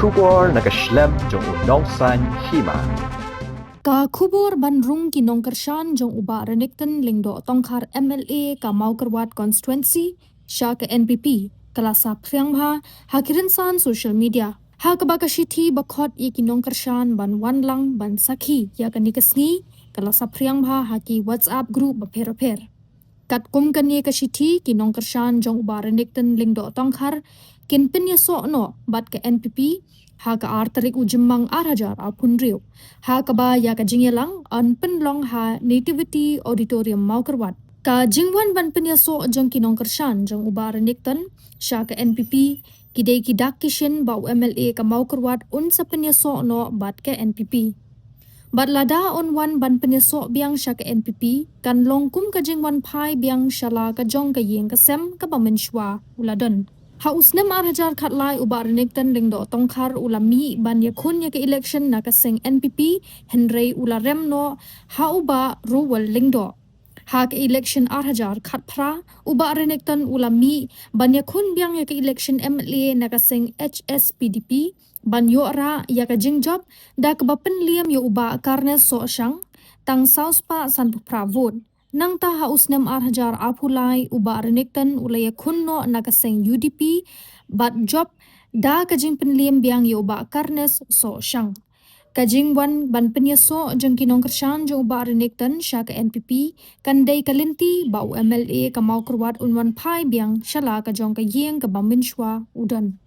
kubur nakaslem jong Nongkyrshan Hima. Ka kubur bandrung ki Nongkyrshan jong uba Renik lingdo tongkar MLA ka Maukerwat constituency sya ke NPP kelasa Pynïasoh hakirinsan social media. Ha kabakashiti bakot ki Nongkyrshan ban wanlang ban sakhi ya ka nikasngi kelasa Pynïasoh haki WhatsApp group baper-per. Kat kum kan ye kashiti ki Nongkyrshan jong uba Renik lingdo tongkar kin Pynïasoh no bat ke NPP ha ka artarik ujemang arajar apun riu ha ka ba ya ka jingelang an penlong ha nativity auditorium Maukerwat ka jingwan ban Pynïasoh jong ki Nongkyrshan jong uba Renik sya ka NPP kidei ki dakishin ba MLA ka Maukerwat un sa Pynïasoh no bat ke NPP. Bat lada on wan ban Pynïasoh biang sya ke NPP kan longkum ka Jingwanphai biang syala ka jong ka Ïing ka sem ka bamenshwa uladon. Ha usnem arajar khatlai uba Renik lingdo tongkar ulami ban yakun ya ke election na kaseng NPP Henry ularem no ha uba ruwal lingdo. Ha ke election arajar khatpra uba Renik ulami ban yakun biang ya ke election MLA na kaseng HSPDP ban yora ya ka jingjob da ka bapen liam yo uba karne so syang tang sauspa san pra vote. Nang ta hausnem arhajar apulai uba Renik ulaya kunno nakaseng UDP bat job da kajing penliam biang yo uba karnes so syang. Kajing wan ban Pynïasoh jeng ki Nongkyrshan jeng uba Renik sya ke NPP kandai kalinti ba MLA ka Maukerwat unwan pai biang syala ka jong ka Ïing ka bamenshwa udan.